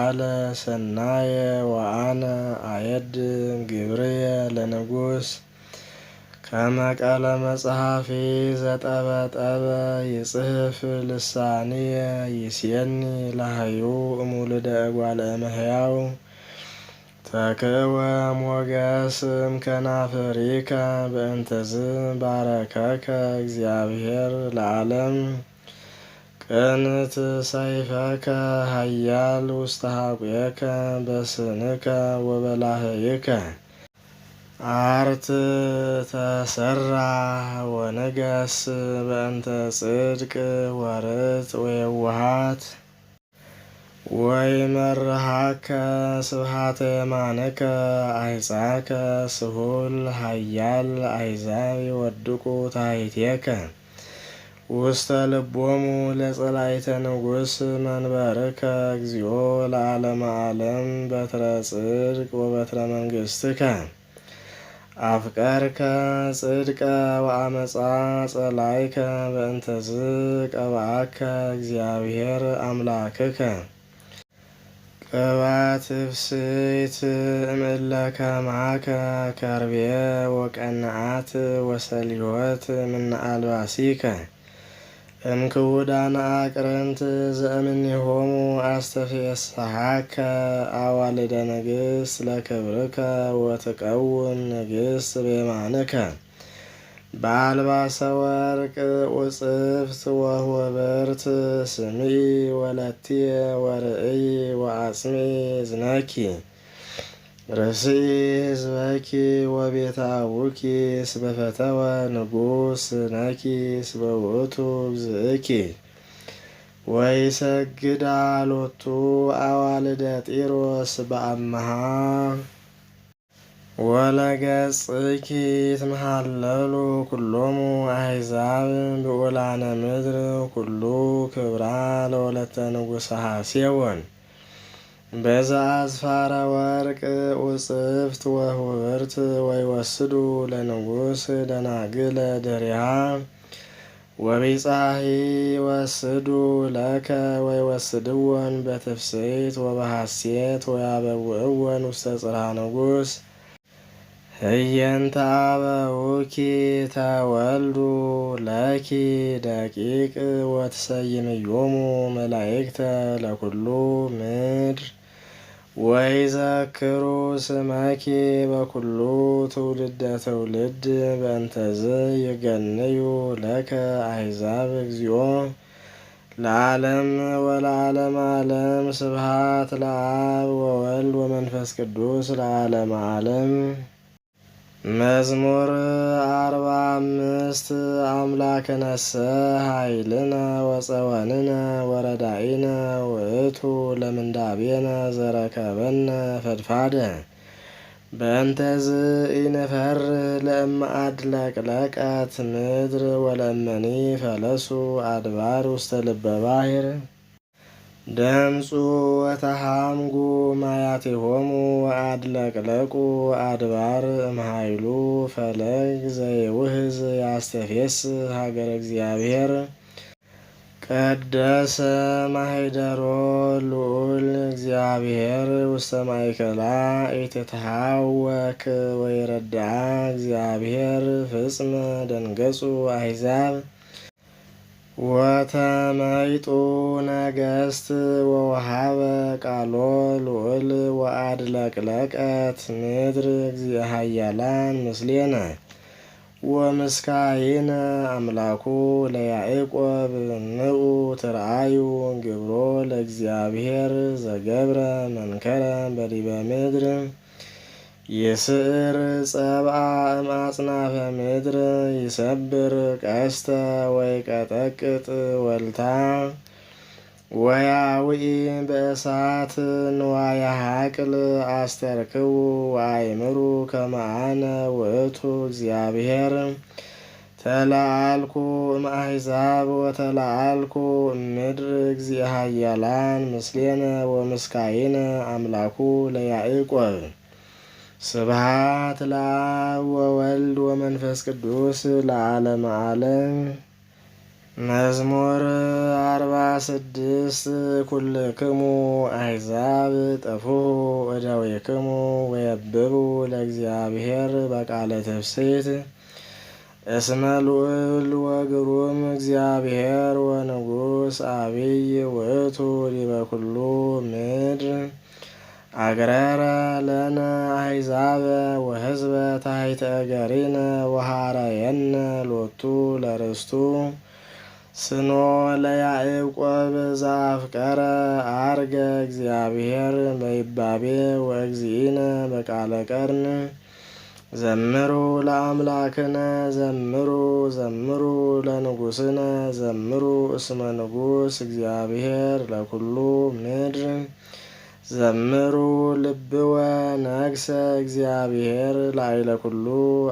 ቃለ ሰናየ ወአነ አየድ ግብርየ ለንጉስ ከመቀለ መጽሐፊ ዘጠበጠበ ይጽሕፍ ልሳንየ ይሴኒ ለሃዩ እሙልደ እጓለ እመሕያው ተክወ ሞገስም ከናፍሪከ በእንተዝ ባረከከ እግዚአብሔር ለዓለም ቅንት ሰይፈከ ኃያል ውስተ ኀቁየከ በስንከ ወበላህይከ አርት ተሰራ ወነገስ በእንተ ጽድቅ ወርት ወየውሃት ወይመርሃከ ስብሐተ የማነከ አይጻከ ስሁል ኃያል አሕዛብ ይወድቁ ታሕቲከ ውስተ ልቦሙ ለጸላእተ ንጉሥ መንበርከ እግዚኦ ለዓለመ ዓለም በትረ ጽድቅ ወበትረ መንግሥትከ አፍቀርከ ጽድቀ ወአመፃ ጸላይከ በእንተዝ ቀብአከ እግዚአብሔር አምላክከ ቅባት ፍስሕት እምእለከ ማከ ከርቤ ወቀንዓት ወሰሊሆት እምነ አልባሲከ እምክቡዳነ አቅርንት ዘእምኔሆሙ አስተፌስሐከ አዋልደ ንግሥት ለክብርከ ወትቀውም ንግሥት በየማንከ በአልባሰ ወርቅ ወጽፍት ወኅብርት ስምዒ ወለትየ ወርእይ ወአጽሚ እዝነኪ ርእሲ ሕዝበኪ ወቤተ አቡኪ እስመ ፈተወ ንጉሥ ነኪ እስመ ውእቱ እግዝእኪ ወይሰግዳ ሎቱ አዋልደ ጢሮስ በአምሃ ወለገጽኪ ይትመሃለሉ ኩሎሙ አሕዛብ ብዑላነ ምድር ኩሉ ክብራ ለወለተ ንጉሠ ሐሴቦን በዛ አዝፋረ ወርቅ ውጽፍት ወኅብርት ወይወስዱ ለንጉሥ ደናግለ ድሪሃ ወቢጻሒ ወስዱ ለከ ወይወስድወን በትፍስሕት ወበሐሴት ወያበውዕወን ውስተ ጽርሐ ንጉሥ ህየንተ አበውኪ ተወልዱ ለኪ ደቂቅ ወትሰይምዮሙ መላእክተ ለኩሉ ምድር ወይዘክሩ ስመኪ በኩሉ ትውልደ ትውልድ በእንተዝ ይገንዩ ለከ አሕዛብ እግዚኦ ለዓለም ወለዓለመ ዓለም ስብሐት ለአብ ወወልድ ወመንፈስ ቅዱስ ለዓለመ ዓለም። መዝሙር 45 አምላክነሰ ኃይልነ ወፀወንነ ወረዳኢነ ውእቱ ለምንዳቤነ ዘረከበነ ፈድፋደ በእንተዝ ኢንፈር ለእመ አድለቅለቀት ምድር ወለእመኒ ፈለሱ አድባር ውስተ ልበ ባሕር ደምፁ ወተሃምጉ ማያቲሆሙ ወአድለቅለቁ አድባር እምኃይሉ ፈለግ ዘይውህዝ ያስተፌስ ሀገረ እግዚአብሔር ቀደሰ ማኅደሮ ልዑል እግዚአብሔር ውስተ ማእከላ ኢትትሃወክ ወይረድአ እግዚአብሔር ፍጽመ ደንገጹ አሕዛብ ወተመይጡ ነገሥት ወወሃበ ቃሎ ልዑል ወአድለቅለቀት ምድር እግዚአ ኃያላን ምስሌነ ወምስካይነ አምላኩ ለያዕቆብ ንዑ ትርአዩ ግብሮ ለእግዚአብሔር ዘገብረ መንከረ በዲበ ምድር ይስዕር ጸብአ እምአጽናፈ ምድር ይሰብር ቀስተ ወይቀጠቅጥ ወልታ ወያውኢ በእሳት ንዋየ ሐቅል አስተርክቡ ወአእምሩ ከመ አነ ውእቱ እግዚአብሔር ተለአልኩ እምአሕዛብ ወተለአልኩ እምድር እግዚአ ኃያላን ምስሌነ ወምስካይነ አምላኩ ለያዕቆብ ስብሐት ለአብ ወወልድ ወመንፈስ ቅዱስ ለዓለመ ዓለም። መዝሙር 46 ኩልክሙ አሕዛብ አሕዛብ ጠፍሑ እደዊክሙ ወየብቡ ለእግዚአብሔር በቃለ ትፍሥሕት እስመ ልዑል ወግሩም እግዚአብሔር ወንጉሥ አቢይ ውእቱ ዲበ ኩሉ ምድር አግረረ ለነ አሕዛበ ወሕዝበ ታሕተ እገሪነ ወሐረየነ ሎቱ ለርስቱ ስኖ ለያዕቆብ ዘአፍቀረ አርገ እግዚአብሔር በይባቤ ወእግዚእነ በቃለ ቀርን ዘምሩ ለአምላክነ ዘምሩ ዘምሩ ለንጉሥነ ዘምሩ እስመ ንጉሥ እግዚአብሔር ለኩሉ ምድር ዘምሩ ልብወ ነግሰ እግዚአብሔር ላዕለ ኩሉ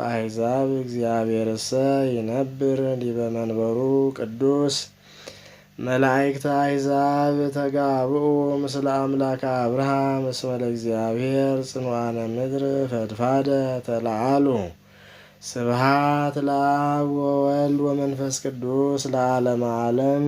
አሕዛብ እግዚአብሔርሰ ይነብር ዲበ መንበሩ ቅዱስ መላእክተ አሕዛብ ተጋብኡ ምስለ አምላከ አብርሃም እስመ ለእግዚአብሔር ጽኑዓነ ምድር ፈድፋደ ተለዓሉ። ስብሐት ለአብ ወወልድ ወመንፈስ ቅዱስ ለዓለመ ዓለም።